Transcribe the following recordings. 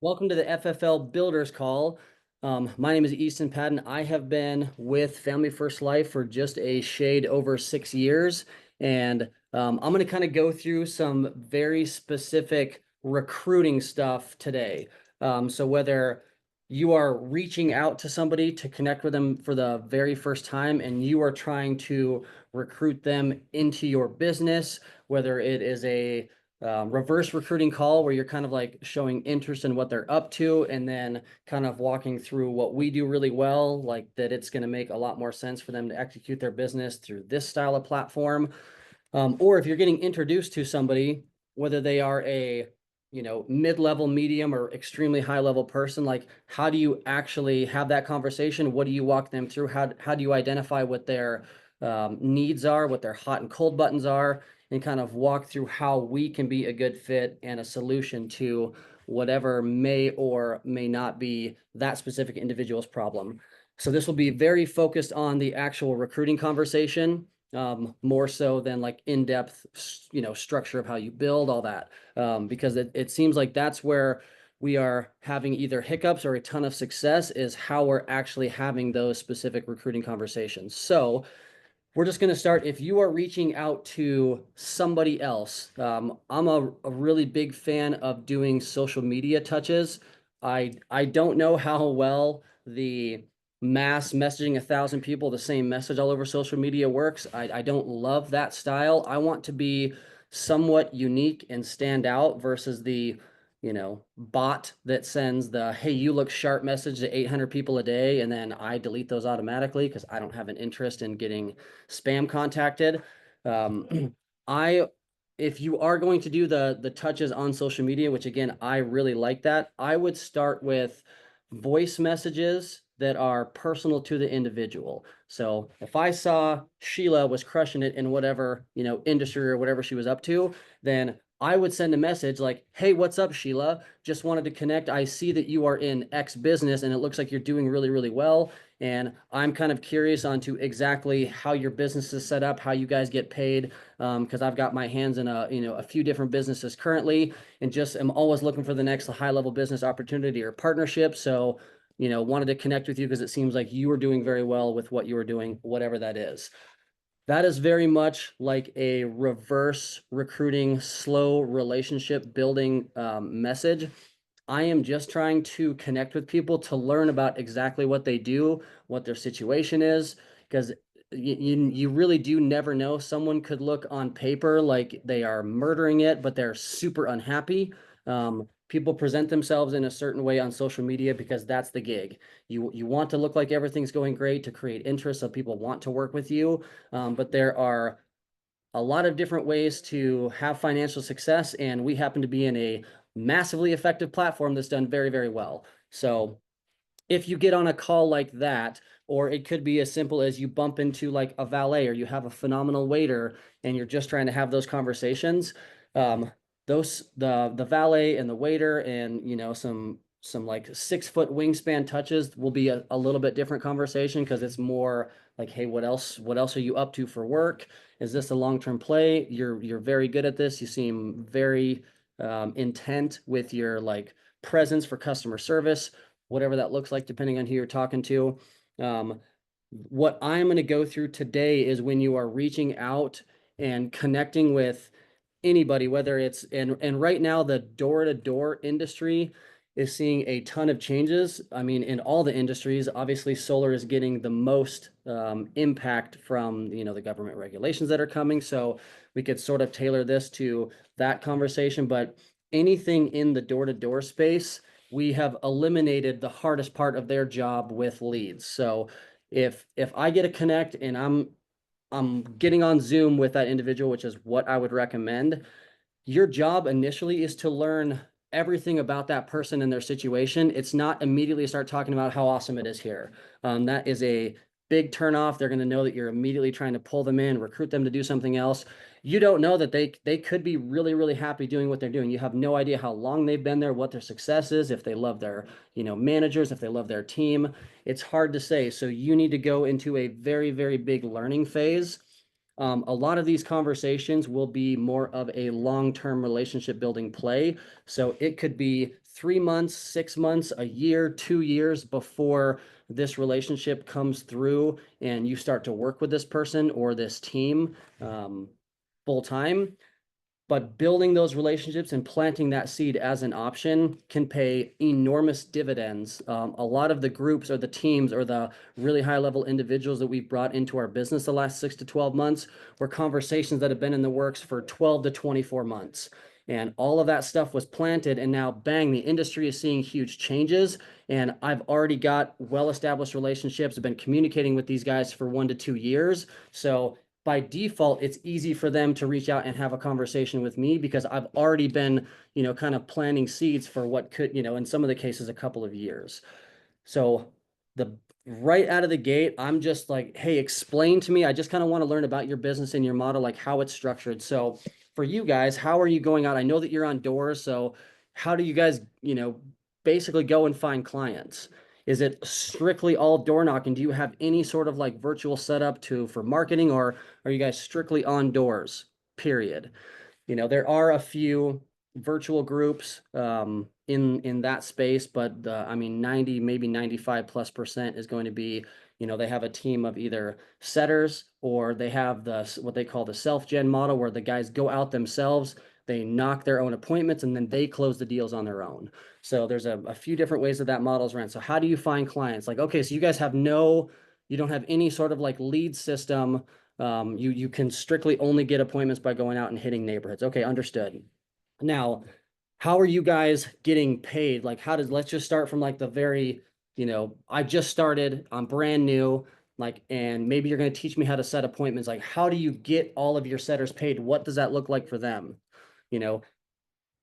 Welcome to the FFL Builders Call. My name is Easton Padden. I have been with Family First Life for just a shade over 6 years, and I'm going to kind of go through some very specific recruiting stuff today. So whether you are reaching out to somebody to connect with them for the very first time and you are trying to recruit them into your business, whether it is a reverse recruiting call where you're kind of like showing interest in what they're up to and then kind of walking through what we do really well, like that it's going to make a lot more sense for them to execute their business through this style of platform. Or if you're getting introduced to somebody, whether they are a mid-level, medium, or extremely high-level person, like how do you actually have that conversation? What do you walk them through? How do you identify what their needs are, what their hot and cold buttons are, and kind of walk through how we can be a good fit and a solution to whatever may or may not be that specific individual's problem. So this will be very focused on the actual recruiting conversation, more so than like in-depth, structure of how you build all that. Because it seems like that's where we are having either hiccups or a ton of success is how we're actually having those specific recruiting conversations. So we're just going to start. If you are reaching out to somebody else, I'm a really big fan of doing social media touches. I don't know how well the mass messaging 1,000 people the same message all over social media works. I don't love that style. I want to be somewhat unique and stand out versus the bot that sends the "hey, you look sharp" message to 800 people a day, and then I delete those automatically because I don't have an interest in getting spam contacted. Um, I if you are going to do the touches on social media, which again I really like that, I would start with voice messages that are personal to the individual. So if I saw Sheila was crushing it in whatever, industry or whatever she was up to, then I would send a message like, "Hey, what's up, Sheila? Just wanted to connect. I see that you are in X business and it looks like you're doing really, really well. And I'm kind of curious onto exactly how your business is set up, how you guys get paid. Because I've got my hands in a few different businesses currently, and just am always looking for the next high level business opportunity or partnership. So, wanted to connect with you because it seems like you are doing very well with what you are doing, whatever that is." That is very much like a reverse recruiting, slow relationship building message. I am just trying to connect with people to learn about exactly what they do, what their situation is, because you really do never know. Someone could look on paper like they are murdering it, but they're super unhappy. People present themselves in a certain way on social media because that's the gig. You want to look like everything's going great to create interest so people want to work with you. But there are a lot of different ways to have financial success, and we happen to be in a massively effective platform that's done very, very well. So if you get on a call like that, or it could be as simple as you bump into like a valet or you have a phenomenal waiter and you're just trying to have those conversations, um, the valet and the waiter and some like 6 foot wingspan touches will be a little bit different conversation because it's more like, "Hey, what else are you up to for work? Is this a long-term play? You're very good at this. You seem very intent with your like presence for customer service," whatever that looks like, depending on who you're talking to. Um, what I'm going to go through today is when you are reaching out and connecting with anybody, whether it's and right now the door-to-door industry is seeing a ton of changes. I mean, in all the industries, obviously solar is getting the most impact from the government regulations that are coming. So we could sort of tailor this to that conversation, but anything in the door-to-door space, we have eliminated the hardest part of their job with leads. So if I get a connect and I'm getting on Zoom with that individual, which is what I would recommend. Your job initially is to learn everything about that person and their situation. It's not immediately start talking about how awesome it is here. That is a big turnoff. They're going to know that you're immediately trying to pull them in, recruit them to do something else. You don't know that they could be really, really happy doing what they're doing. You have no idea how long they've been there, what their success is, if they love their, managers, if they love their team. It's hard to say. So you need to go into a very, very big learning phase. A lot of these conversations will be more of a long-term relationship building play. So it could be 3 months, 6 months, a year, 2 years before this relationship comes through and you start to work with this person or this team full time. But building those relationships and planting that seed as an option can pay enormous dividends. A lot of the groups or the teams or the really high level individuals that we've brought into our business the last 6 to 12 months were conversations that have been in the works for 12 to 24 months. And all of that stuff was planted, and now bang, the industry is seeing huge changes. And I've already got well-established relationships. I've been communicating with these guys for 1 to 2 years. So by default, it's easy for them to reach out and have a conversation with me because I've already been, kind of planting seeds for what could, in some of the cases, a couple of years. So the right out of the gate, I'm just like, hey, explain to me. I just kind of want to learn about your business and your model, like how it's structured. So for you guys, how are you going out? I know that you're on doors. So how do you guys, basically go and find clients? Is it strictly all door knocking? Do you have any sort of like virtual setup for marketing, or are you guys strictly on doors, period? There are a few virtual groups in that space, but I mean, 90, maybe 95+% is going to be, they have a team of either setters, or they have what they call the self-gen model, where the guys go out themselves, they knock their own appointments, and then they close the deals on their own. So there's a few different ways that model is ran. So how do you find clients? Like, okay, so you guys you don't have any sort of like lead system. You can strictly only get appointments by going out and hitting neighborhoods. Okay, understood. Now, how are you guys getting paid? Like, let's just start from like the very, I just started, I'm brand new, like, and maybe you're going to teach me how to set appointments. Like, how do you get all of your setters paid? What does that look like for them? You know,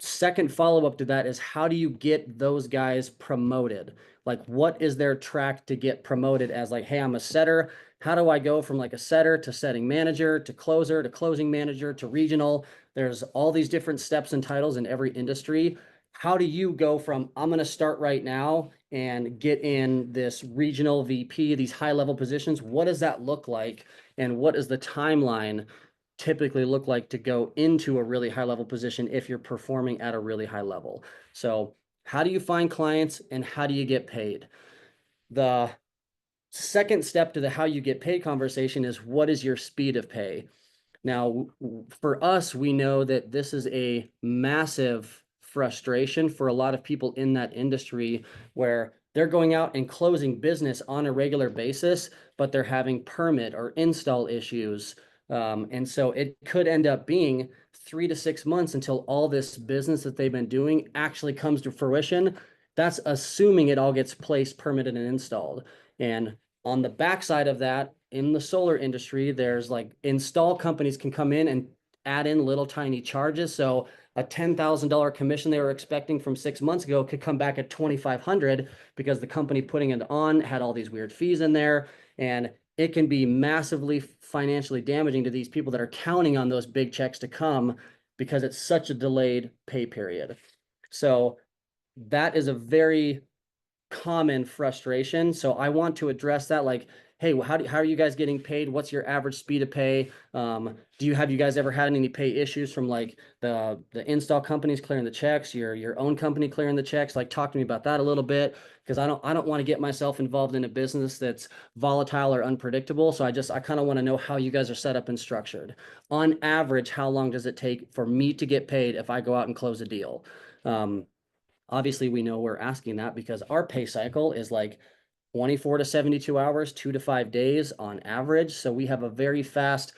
Second follow-up to that is, how do you get those guys promoted? Like, what is their track to get promoted as, like, hey, I'm a setter. How do I go from like a setter to setting manager to closer to closing manager to regional? There's all these different steps and titles in every industry. How do you go from, I'm going to start right now and get in this regional VP, these high level positions? What does that look like? And what is the timeline typically look like to go into a really high level position if you're performing at a really high level? So how do you find clients and how do you get paid? The second step to the how you get paid conversation is, what is your speed of pay? Now, for us, we know that this is a massive frustration for a lot of people in that industry, where they're going out and closing business on a regular basis, but they're having permit or install issues. And so it could end up being 3 to 6 months until all this business that they've been doing actually comes to fruition. That's assuming it all gets placed, permitted, and installed. And on the backside of that, in the solar industry, there's like install companies can come in and add in little tiny charges. So a $10,000 commission they were expecting from 6 months ago could come back at 2,500 because the company putting it on had all these weird fees in there. And it can be massively financially damaging to these people that are counting on those big checks to come, because it's such a delayed pay period. So that is a very common frustration. So I want to address that. Like, hey, how are you guys getting paid? What's your average speed of pay? Have you guys ever had any pay issues from like the install companies clearing the checks, your own company clearing the checks? Like, talk to me about that a little bit, because I don't want to get myself involved in a business that's volatile or unpredictable. So I kind of want to know how you guys are set up and structured. On average, how long does it take for me to get paid if I go out and close a deal? Obviously, we know we're asking that because our pay cycle is like 24 to 72 hours, 2 to 5 days on average. So we have a very fast,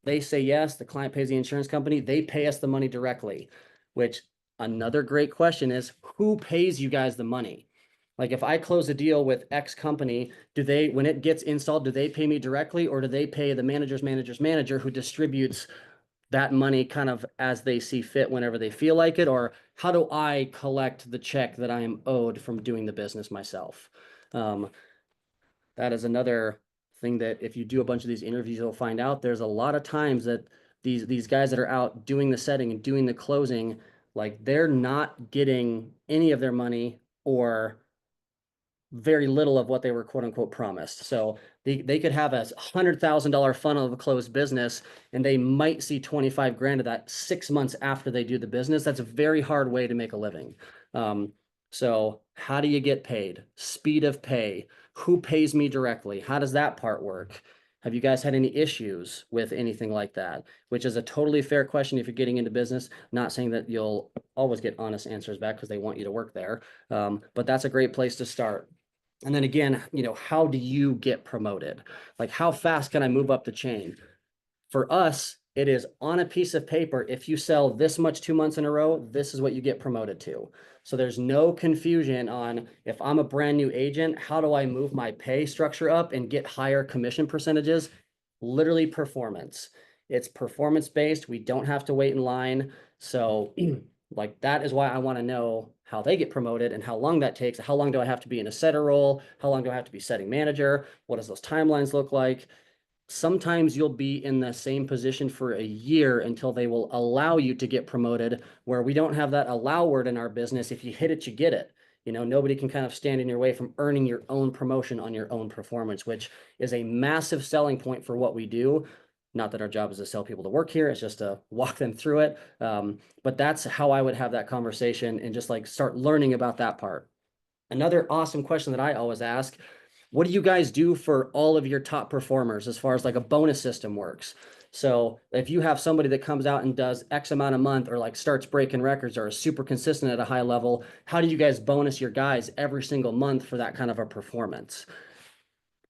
they say yes, the client pays the insurance company, they pay us the money directly. Which, another great question is, who pays you guys the money? Like, if I close a deal with X company, when it gets installed, do they pay me directly, or do they pay the manager's manager's manager, who distributes that money kind of as they see fit whenever they feel like it? Or how do I collect the check that I am owed from doing the business myself? That is another thing that, if you do a bunch of these interviews, you'll find out there's a lot of times that these guys that are out doing the setting and doing the closing, like, they're not getting any of their money, or very little of what they were quote unquote promised. So they could have $100,000 funnel of a closed business, and they might see 25 grand of that 6 months after they do the business. That's a very hard way to make a living. So how do you get paid? Speed of pay. Who pays me directly? How does that part work? Have you guys had any issues with anything like that? Which is a totally fair question if you're getting into business. Not saying that you'll always get honest answers back because they want you to work there. But that's a great place to start. And then again, how do you get promoted? Like, how fast can I move up the chain? For us, it is on a piece of paper. If you sell this much 2 months in a row, this is what you get promoted to. So there's no confusion on, if I'm a brand new agent, how do I move my pay structure up and get higher commission percentages? Literally performance. It's performance based. We don't have to wait in line. So like, that is why I want to know how they get promoted and how long that takes. How long do I have to be in a setter role? How long do I have to be setting manager? What does those timelines look like? Sometimes you'll be in the same position for a year until they will allow you to get promoted, where we don't have that allow word in our business. If you hit it, you get it. Nobody can kind of stand in your way from earning your own promotion on your own performance, which is a massive selling point for what we do. Not that our job is to sell people to work here, it's just to walk them through it. But that's how I would have that conversation and just like start learning about that part. Another awesome question that I always ask: what do you guys do for all of your top performers as far as like a bonus system works? So if you have somebody that comes out and does X amount a month, or like starts breaking records, or is super consistent at a high level, how do you guys bonus your guys every single month for that kind of a performance?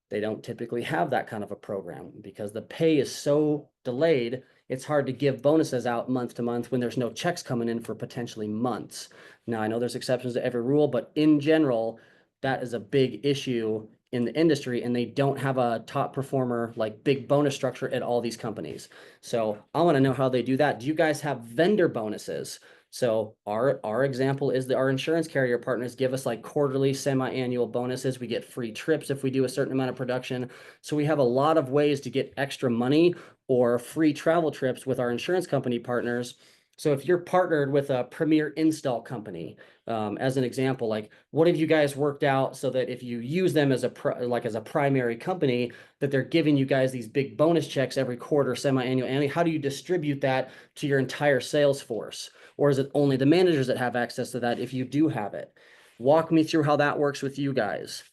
They don't typically have that kind of a program because the pay is so delayed. It's hard to give bonuses out month to month when there's no checks coming in for potentially months. Now, I know there's exceptions to every rule, but in general, that is a big issue in the industry, and they don't have a top performer like big bonus structure at all these companies. So I want to know how they do that. Do you guys have vendor bonuses? So our example is that our insurance carrier partners give us like quarterly, semi-annual bonuses. We get free trips if we do a certain amount of production. So we have a lot of ways to get extra money or free travel trips with our insurance company partners. So if you're partnered with a premier install company, as an example, like, what have you guys worked out so that if you use them as a primary company, that they're giving you guys these big bonus checks every quarter, semi-annual, annually? How do you distribute that to your entire sales force? Or is it only the managers that have access to that if you do have it? Walk me through how that works with you guys.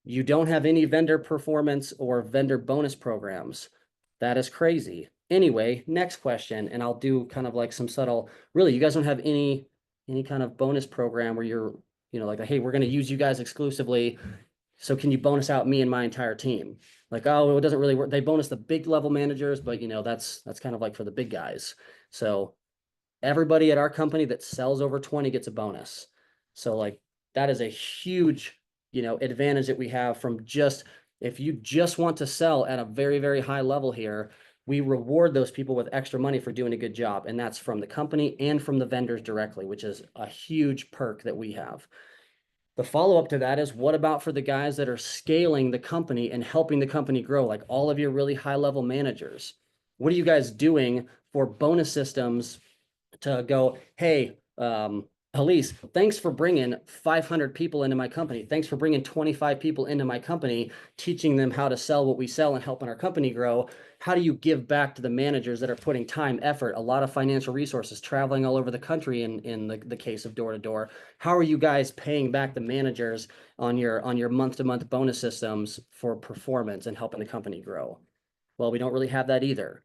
You don't have any vendor performance or vendor bonus programs. That is crazy. Anyway, next question, and I'll do kind of like some subtle, really, you guys don't have any kind of bonus program where you're, like, hey, we're going to use you guys exclusively. So can you bonus out me and my entire team? Like, oh, it doesn't really work. They bonus the big level managers, but that's kind of like for the big guys. So everybody at our company that sells over 20 gets a bonus. So like, that is a huge, advantage that we have from just, if you just want to sell at a very, very high level here, we reward those people with extra money for doing a good job. And that's from the company and from the vendors directly, which is a huge perk that we have. The follow-up to that is, what about for the guys that are scaling the company and helping the company grow, like all of your really high level managers? What are you guys doing for bonus systems to go, hey, Elise, thanks for bringing 500 people into my company. Thanks for bringing 25 people into my company, teaching them how to sell what we sell and helping our company grow. How do you give back to the managers that are putting time, effort, a lot of financial resources, traveling all over the country in the case of door to door? How are you guys paying back the managers on your month-to-month bonus systems for performance and helping the company grow? Well, we don't really have that either.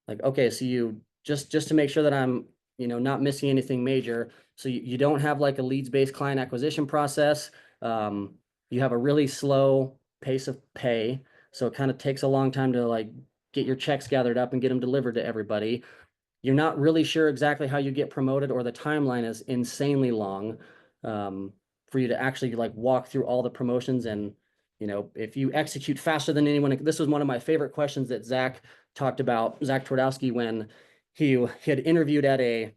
Like, okay, so you just to make sure that I'm not missing anything major. So you don't have like a leads-based client acquisition process. You have a really slow pace of pay. So it kind of takes a long time to like get your checks gathered up and get them delivered to everybody. You're not really sure exactly how you get promoted, or the timeline is insanely long for you to actually like walk through all the promotions. And if you execute faster than anyone, this was one of my favorite questions that Zach talked about, Zach Twardowski, when he had interviewed at a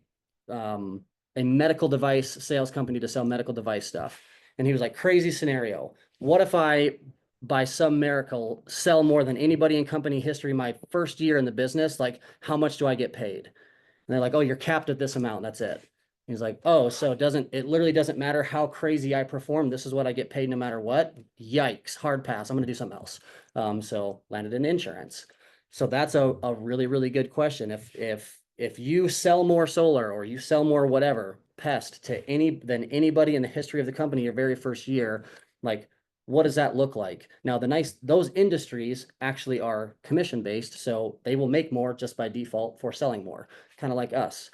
medical device sales company to sell medical device stuff. And he was like, crazy scenario. What if I, by some miracle, sell more than anybody in company history my first year in the business? Like, how much do I get paid? And they're like, oh, you're capped at this amount. That's it. He's like, oh, so it literally doesn't matter how crazy I perform. This is what I get paid no matter what. Yikes, hard pass. I'm going to do something else. So landed in insurance. So that's a really, really good question. If you sell more solar or you sell more whatever, pest to than anybody in the history of the company your very first year. Like, what does that look like? Now, those industries actually are commission based, so they will make more just by default for selling more, kind of like us.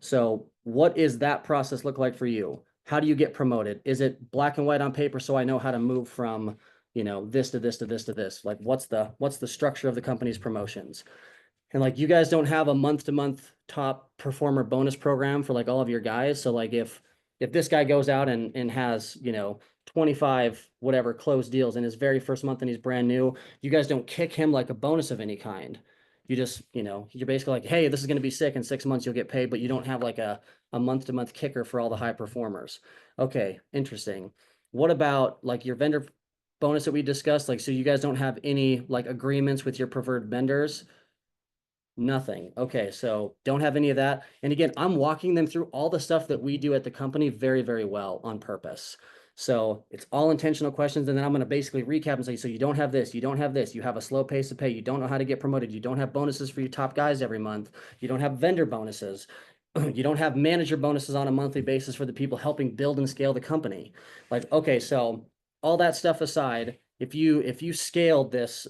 So what is that process look like for you? How do you get promoted? Is it black and white on paper so I know how to move from, this to this to this to this? Like, what's the structure of the company's promotions? And like, you guys don't have a month to month top performer bonus program for like all of your guys. So like, if this guy goes out and has, 25 whatever closed deals in his very first month and he's brand new, you guys don't kick him like a bonus of any kind. You just, you're basically like, hey, this is going to be sick in 6 months, you'll get paid, but you don't have like a month to month kicker for all the high performers. Okay, interesting. What about like your vendor bonus that we discussed? Like, so you guys don't have any like agreements with your preferred vendors? Nothing. Okay, so don't have any of that. And again, I'm walking them through all the stuff that we do at the company very, very well on purpose. So it's all intentional questions. And then I'm going to basically recap and say, so you don't have this, you don't have this, you have a slow pace of pay, you don't know how to get promoted, you don't have bonuses for your top guys every month, you don't have vendor bonuses, you don't have manager bonuses on a monthly basis for the people helping build and scale the company. Like, okay, so all that stuff aside, if you scaled this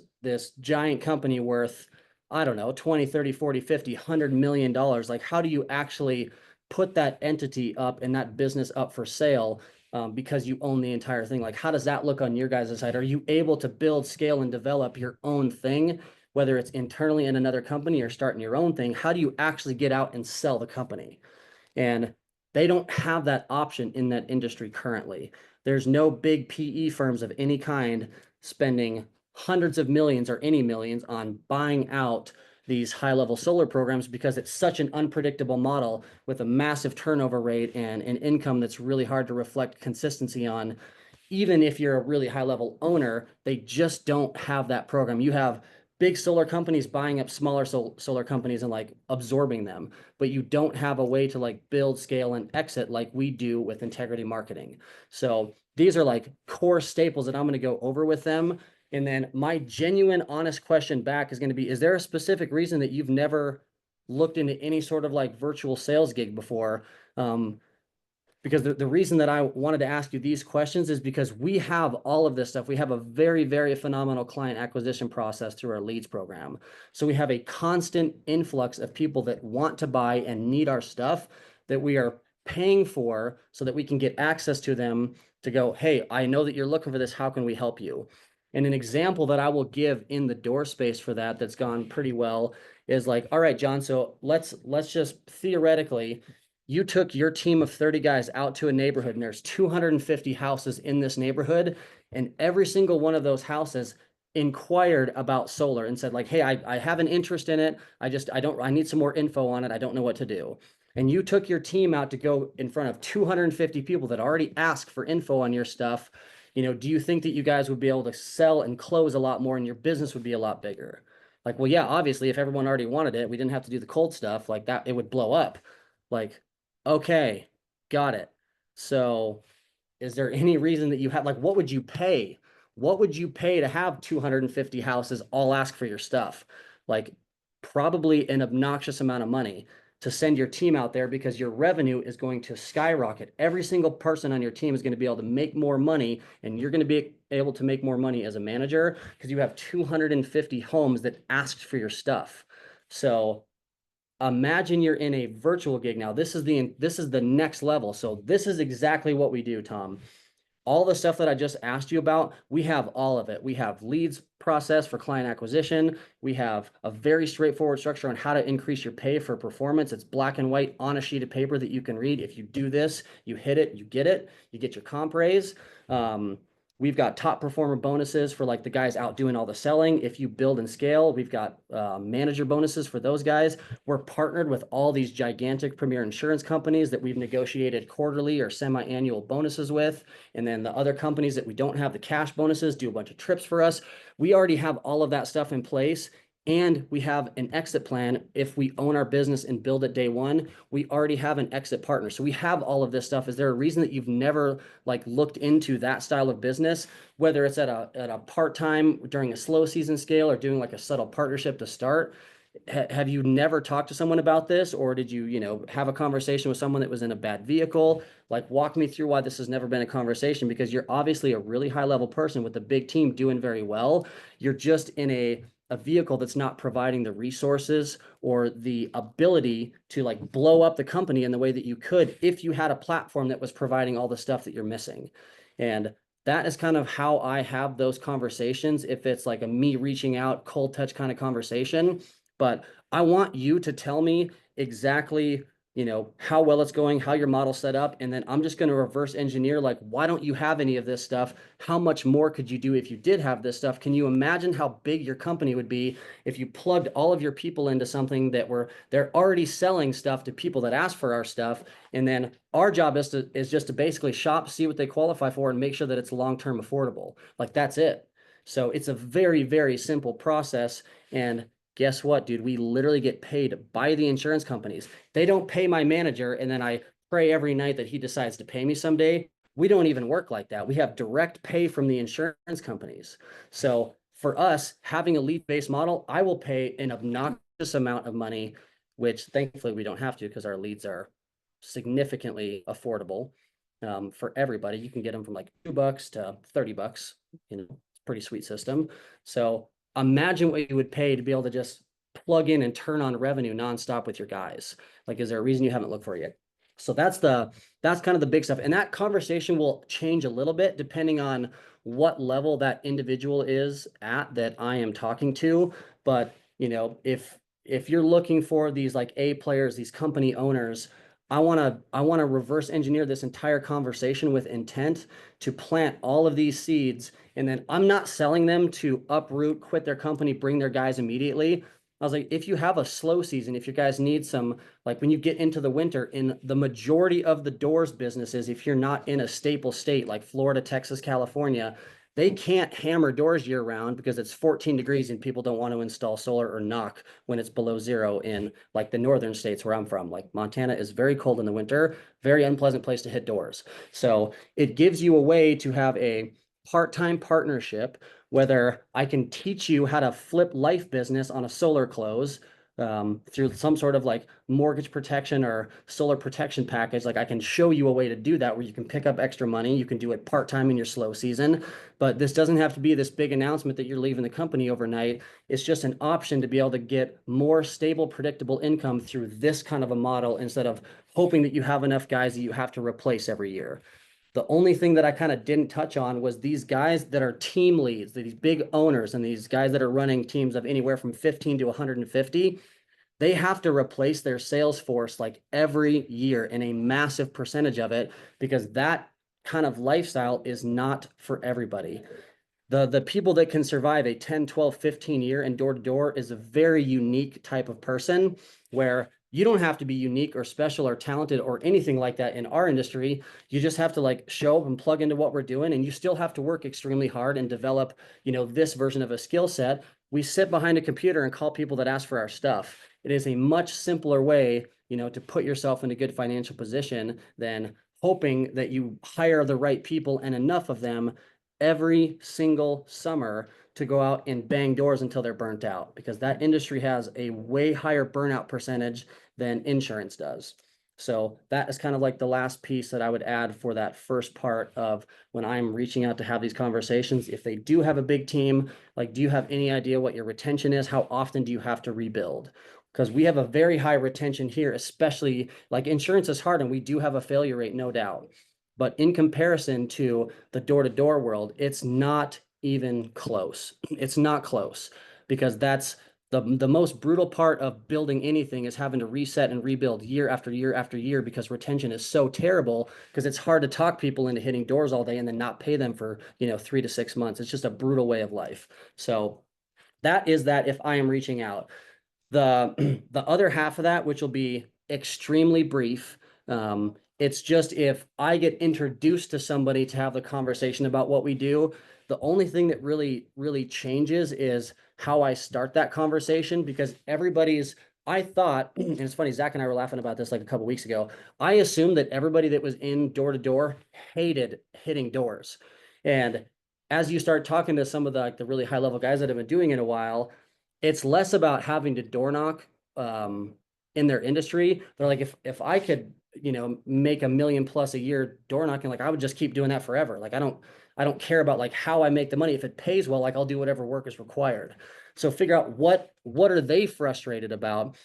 giant company worth, I don't know, 20, 30, 40, 50, $100 million, like how do you actually put that entity up and that business up for sale, because you own the entire thing? Like, how does that look on your guys' side? Are you able to build, scale, and develop your own thing, whether it's internally in another company or starting your own thing? How do you actually get out and sell the company? And they don't have that option in that industry currently. There's no big PE firms of any kind spending hundreds of millions or any millions on buying out these high-level solar programs because it's such an unpredictable model with a massive turnover rate and an income that's really hard to reflect consistency on. Even if you're a really high-level owner, they just don't have that program. You have big solar companies buying up smaller solar companies and like absorbing them, but you don't have a way to like build, scale, and exit like we do with integrity marketing. So these are like core staples that I'm going to go over with them. And then my genuine, honest question back is going to be, is there a specific reason that you've never looked into any sort of like virtual sales gig before? Because the reason that I wanted to ask you these questions is because we have all of this stuff. We have a very, very phenomenal client acquisition process through our leads program. So we have a constant influx of people that want to buy and need our stuff that we are paying for so that we can get access to them to go, hey, I know that you're looking for this. How can we help you? And an example that I will give in the door space for that that's gone pretty well is like, all right, John, so let's just theoretically, you took your team of 30 guys out to a neighborhood and there's 250 houses in this neighborhood, and every single one of those houses inquired about solar and said like, hey, I have an interest in it. I need some more info on it. I don't know what to do. And you took your team out to go in front of 250 people that already asked for info on your stuff. Do you think that you guys would be able to sell and close a lot more and your business would be a lot bigger? Like, well, yeah, obviously if everyone already wanted it, we didn't have to do the cold stuff like that. It would blow up. Like, okay, got it. So is there any reason that you have, like, what would you pay? What would you pay to have 250 houses all ask for your stuff? Like, probably an obnoxious amount of money to send your team out there because your revenue is going to skyrocket. Every single person on your team is going to be able to make more money, and you're going to be able to make more money as a manager because you have 250 homes that asked for your stuff. So imagine you're in a virtual gig now. This is the next level. So this is exactly what we do, Tom. All the stuff that I just asked you about, we have all of it. We have leads process for client acquisition. We have a very straightforward structure on how to increase your pay for performance. It's black and white on a sheet of paper that you can read. If you do this, you hit it, you get your comp raise. We've got top performer bonuses for like the guys out doing all the selling. If you build and scale, we've got manager bonuses for those guys. We're partnered with all these gigantic premier insurance companies that we've negotiated quarterly or semi-annual bonuses with. And then the other companies that we don't have the cash bonuses do a bunch of trips for us. We already have all of that stuff in place. And we have an exit plan. If we own our business and build it day one, we already have an exit partner. So we have all of this stuff. Is there a reason that you've never like looked into that style of business, whether it's at a part-time during a slow season scale or doing like a subtle partnership to start? Have you never talked to someone about this, or did you, have a conversation with someone that was in a bad vehicle? Like, walk me through why this has never been a conversation, because you're obviously a really high level person with a big team doing very well. You're just in a vehicle that's not providing the resources or the ability to like blow up the company in the way that you could if you had a platform that was providing all the stuff that you're missing. And that is kind of how I have those conversations. If it's like a me reaching out, cold touch kind of conversation, but I want you to tell me exactly, how well it's going, how your model's set up, and then I'm just going to reverse engineer, like, why don't you have any of this stuff? How much more could you do if you did have this stuff? Can you imagine how big your company would be if you plugged all of your people into something that they're already selling stuff to people that ask for our stuff, and then our job is just to basically shop, see what they qualify for, and make sure that it's long-term affordable. Like, that's it. So it's a very, very simple process. And guess what, dude? We literally get paid by the insurance companies. They don't pay my manager, and then I pray every night that he decides to pay me someday. We don't even work like that. We have direct pay from the insurance companies. So for us, having a lead-based model, I will pay an obnoxious amount of money, which thankfully we don't have to because our leads are significantly affordable for everybody. You can get them from like $2 to $30. It's a pretty sweet system. So imagine what you would pay to be able to just plug in and turn on revenue nonstop with your guys. Like, is there a reason you haven't looked for it yet? So that's kind of the big stuff. And that conversation will change a little bit depending on what level that individual is at that I am talking to. But, if you're looking for these like A players, these company owners, I want to reverse engineer this entire conversation with intent to plant all of these seeds. And then I'm not selling them to uproot, quit their company, bring their guys immediately. I was like, if you have a slow season, if your guys need some, like when you get into the winter, in the majority of the doors businesses, if you're not in a staple state like Florida, Texas, California, they can't hammer doors year round because it's 14 degrees and people don't want to install solar or knock when it's below zero in like the northern states where I'm from. Like Montana is very cold in the winter, very unpleasant place to hit doors. So it gives you a way to have a part-time partnership, whether I can teach you how to flip life business on a solar close through some sort of like mortgage protection or solar protection package. Like, I can show you a way to do that where you can pick up extra money. You can do it part-time in your slow season, but this doesn't have to be this big announcement that you're leaving the company overnight. It's just an option to be able to get more stable, predictable income through this kind of a model instead of hoping that you have enough guys that you have to replace every year. The only thing that I kind of didn't touch on was these guys that are team leads, these big owners, and these guys that are running teams of anywhere from 15 to 150. They have to replace their sales force like every year, in a massive percentage of it, because that kind of lifestyle is not for everybody. The people that can survive a 10, 12, 15 year and door to door is a very unique type of person, where you don't have to be unique or special or talented or anything like that in our industry. You just have to like show up and plug into what we're doing, and you still have to work extremely hard and develop, this version of a skill set. We sit behind a computer and call people that ask for our stuff. It is a much simpler way, to put yourself in a good financial position than hoping that you hire the right people and enough of them every single summer to go out and bang doors until they're burnt out, because that industry has a way higher burnout percentage than insurance does. So that is kind of like the last piece that I would add for that first part of when I'm reaching out to have these conversations. If they do have a big team, like, do you have any idea what your retention is? How often do you have to rebuild? Because we have a very high retention here, especially like insurance is hard and we do have a failure rate, no doubt. But in comparison to the door-to-door world, it's not even close. It's not close, because that's the most brutal part of building anything, is having to reset and rebuild year after year after year, because retention is so terrible, because it's hard to talk people into hitting doors all day and then not pay them for, 3 to 6 months. It's just a brutal way of life. So that is that if I am reaching out. The other half of that, which will be extremely brief, it's just if I get introduced to somebody to have the conversation about what we do, the only thing that really, really changes is how I start that conversation, because I thought, and it's funny, Zach and I were laughing about this like a couple weeks ago. I assumed that everybody that was in door to door hated hitting doors. And as you start talking to some of the really high level guys that have been doing it a while, it's less about having to door knock um, in their industry. They're like, if I could, make $1 million+ a year door knocking, like I would just keep doing that forever. Like I don't care about like how I make the money. If it pays well, like I'll do whatever work is required. So figure out what are they frustrated about.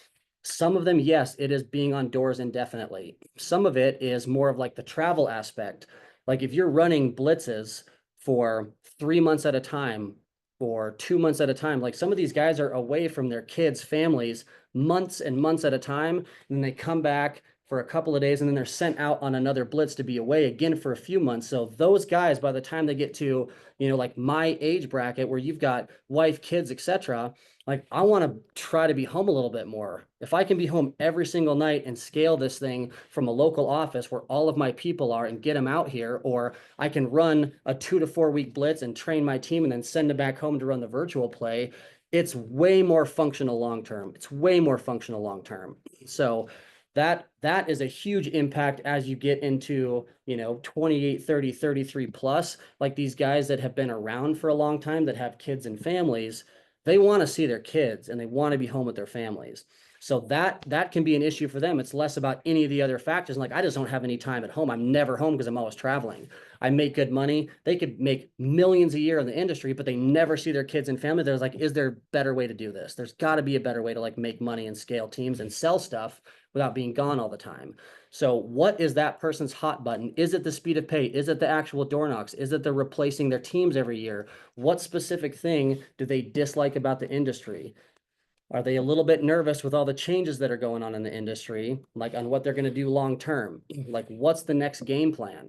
Some of them, yes, it is being on doors indefinitely. Some of it is more of like the travel aspect. Like if you're running blitzes for 3 months at a time or 2 months at a time, like some of these guys are away from their kids, families, months and months at a time. And then they come back for a couple of days and then they're sent out on another blitz to be away again for a few months. So those guys, by the time they get to, like my age bracket where you've got wife, kids, etc., like I want to try to be home a little bit more. If I can be home every single night and scale this thing from a local office where all of my people are and get them out here, or I can run a 2 to 4 week blitz and train my team and then send them back home to run the virtual play, it's way more functional long term. It's way more functional long term. So that is a huge impact as you get into 28, 30, 33 plus. Like these guys that have been around for a long time that have kids and families, they want to see their kids and they want to be home with their families. So that can be an issue for them. It's less about any of the other factors. Like I just don't have any time at home. I'm never home because I'm always traveling. I make good money. They could make millions a year in the industry, but they never see their kids and family. There's like, is there a better way to do this? There's got to be a better way to like make money and scale teams and sell stuff without being gone all the time. So what is that person's hot button? Is it the speed of pay? Is it the actual door knocks? Is it the replacing their teams every year? What specific thing do they dislike about the industry? Are they a little bit nervous with all the changes that are going on in the industry, like on what they're going to do long term? Like what's the next game plan?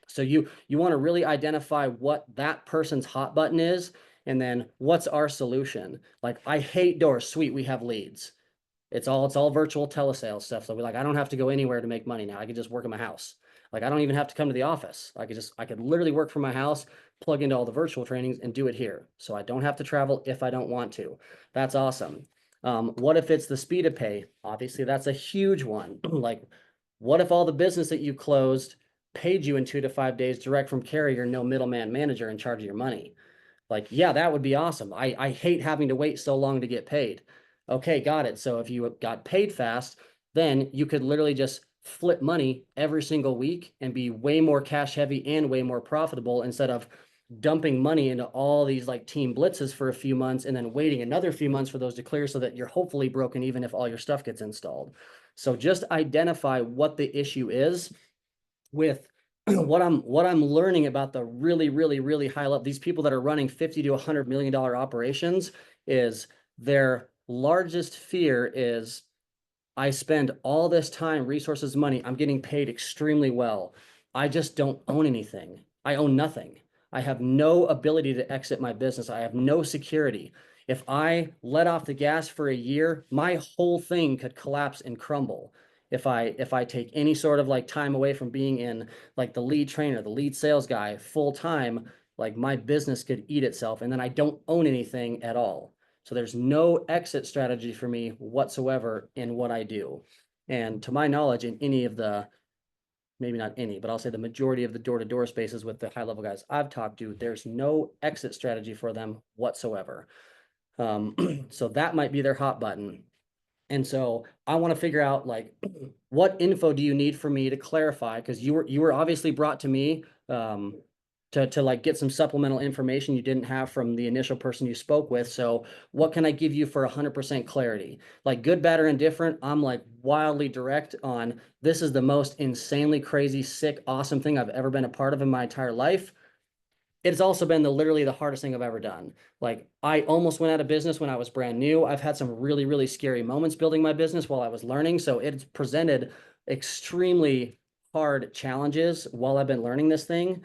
So you want to really identify what that person's hot button is, and then what's our solution? Like I hate doors. Sweet, we have leads. It's all virtual telesales stuff. So we're like, I don't have to go anywhere to make money now. I can just work in my house. Like I don't even have to come to the office. I could literally work from my house, plug into all the virtual trainings and do it here. So I don't have to travel if I don't want to. That's awesome. What if it's the speed of pay? Obviously, that's a huge one. Like, what if all the business that you closed paid you in 2 to 5 days direct from carrier, no middleman manager in charge of your money? Like, yeah, that would be awesome. I hate having to wait so long to get paid. Okay, got it. So if you got paid fast, then you could literally just flip money every single week and be way more cash heavy and way more profitable instead of dumping money into all these like team blitzes for a few months and then waiting another few months for those to clear so that you're hopefully broken even if all your stuff gets installed. So just identify what the issue is with what I'm learning about the really, really, really high level, these people that are running 50 to $100 million operations, is their largest fear is I spend all this time, resources, money. I'm getting paid extremely well. I just don't own anything. I own nothing. I have no ability to exit my business. I have no security. If I let off the gas for a year, my whole thing could collapse and crumble. If I take any sort of like time away from being in like the lead trainer, the lead sales guy full time, like my business could eat itself and then I don't own anything at all. So there's no exit strategy for me whatsoever in what I do. And to my knowledge, in any of the, maybe not any, but I'll say the majority of the door-to-door spaces with the high-level guys I've talked to, there's no exit strategy for them whatsoever. So that might be their hot button. And so I want to figure out like what info do you need for me to clarify? Because you were obviously brought to me to like get some supplemental information you didn't have from the initial person you spoke with. So what can I give you for 100% clarity? Like good, bad, or indifferent, I'm like wildly direct on this is the most insanely crazy, sick, awesome thing I've ever been a part of in my entire life. It's also been literally the hardest thing I've ever done. Like I almost went out of business when I was brand new. I've had some really, really scary moments building my business while I was learning. So it's presented extremely hard challenges while I've been learning this thing.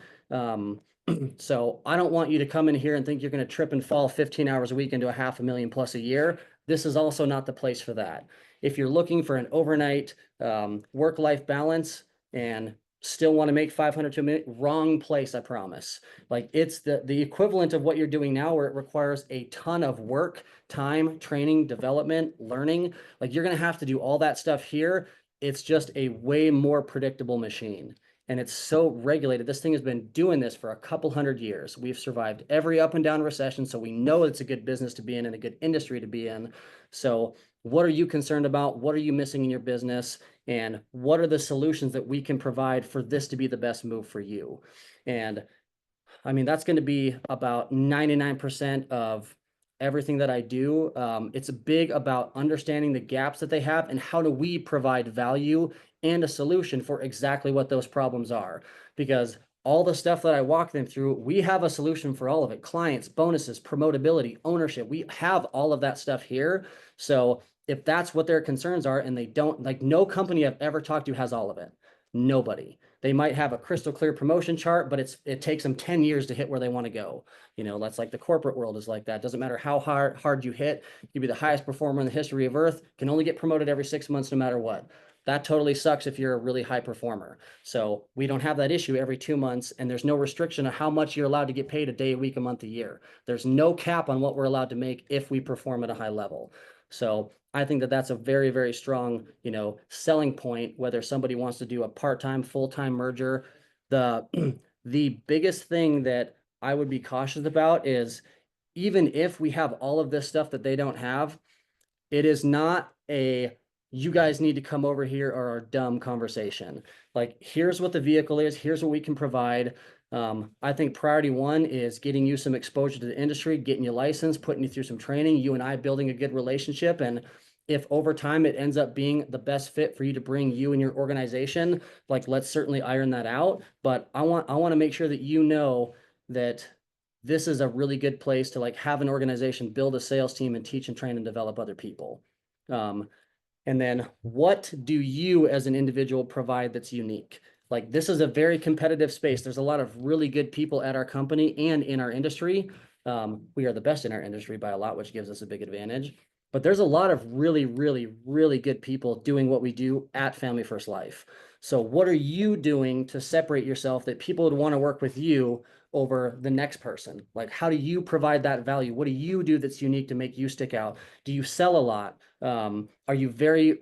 So I don't want you to come in here and think you're going to trip and fall 15 hours a week into a $500,000+ a year. This is also not the place for that. If you're looking for an overnight work-life balance and still want to make 500 to a minute, wrong place, I promise. Like it's the equivalent of what you're doing now, where it requires a ton of work, time, training, development, learning. Like you're going to have to do all that stuff here. It's just a way more predictable machine. and it's so regulated. This thing has been doing this for a couple hundred years. We've survived every up and down recession, so we know it's a good business to be in and a good industry to be in. So what are you concerned about? What are you missing in your business? And what are the solutions that we can provide for this to be the best move for you? And I mean, that's going to be about 99% of everything that I do. It's big about understanding the gaps that they have and how do we provide value and a solution for exactly what those problems are. Because all the stuff that I walk them through, we have a solution for all of it. Clients, bonuses, promotability, ownership. We have all of that stuff here. So if that's what their concerns are and they don't, like, no company I've ever talked to has all of it. Nobody. They might have a crystal clear promotion chart, but it takes them 10 years to hit where they want to go. You know, that's like the corporate world is like that. Doesn't matter how hard you hit. You be the highest performer in the history of Earth, can only get promoted every 6 months no matter what. That totally sucks if you're a really high performer. So we don't have that issue every 2 months, and there's no restriction of how much you're allowed to get paid a day, a week, a month, a year. There's no cap on what we're allowed to make if we perform at a high level. So I think that that's a very, very strong, you know, selling point, whether somebody wants to do a part-time, full-time merger. The, the biggest thing that I would be cautious about is even if we have all of this stuff that they don't have, it is not a you guys need to come over here or a dumb conversation. Like, here's what the vehicle is, here's what we can provide. I think priority one is getting you some exposure to the industry, getting you licensed, putting you through some training, you and I building a good relationship. And if over time it ends up being the best fit for you to bring you and your organization, like, let's certainly iron that out. But I want to make sure that you know that this is a really good place to, like, have an organization, build a sales team, and teach and train and develop other people. And then what do you as an individual provide that's unique? Like, this is a very competitive space. There's a lot of really good people at our company and in our industry. We are the best in our industry by a lot, which gives us a big advantage. But there's a lot of really, really, really good people doing what we do at Family First Life. So what are you doing to separate yourself that people would want to work with you over the next person? Like, how do you provide that value? What do you do that's unique to make you stick out? Do you sell a lot? Are you very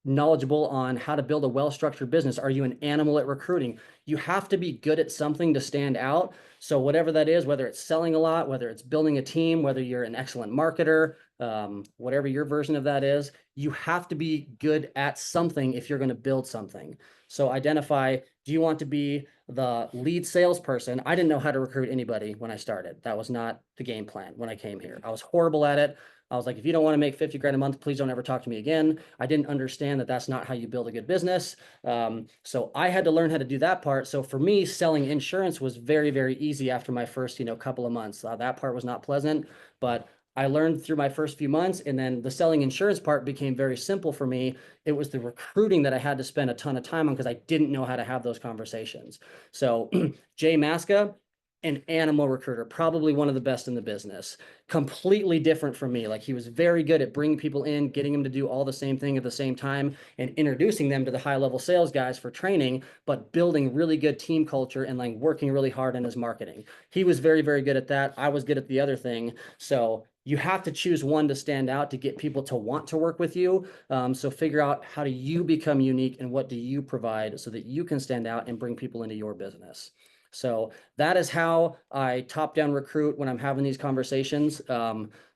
knowledgeable on how to build a well-structured business? Are you an animal at recruiting? You have to be good at something to stand out. So whatever that is, whether it's selling a lot, whether it's building a team, whether you're an excellent marketer, whatever your version of that is, you have to be good at something if you're going to build something. So identify, do you want to be the lead salesperson? I didn't know how to recruit anybody when I started. That was not the game plan when I came here. I was horrible at it. I was like, if you don't want to make 50 grand a month, please don't ever talk to me again. I didn't understand that that's not how you build a good business. So I had to learn how to do that part. So for me, selling insurance was very, very easy after my first, couple of months. That part was not pleasant, but I learned through my first few months, and then the selling insurance part became very simple for me. It was the recruiting that I had to spend a ton of time on because I didn't know how to have those conversations. So Jay Masca, an animal recruiter, probably one of the best in the business, completely different from me. Like, he was very good at bringing people in, getting them to do all the same thing at the same time, and introducing them to the high level sales guys for training, but building really good team culture and, like, working really hard on his marketing. He was very, very good at that. I was good at the other thing. So you have to choose one to stand out to get people to want to work with you. So figure out, how do you become unique and what do you provide so that you can stand out and bring people into your business? So that is how I top-down recruit when I'm having these conversations.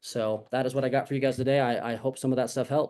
So that is what I got for you guys today. I hope some of that stuff helped.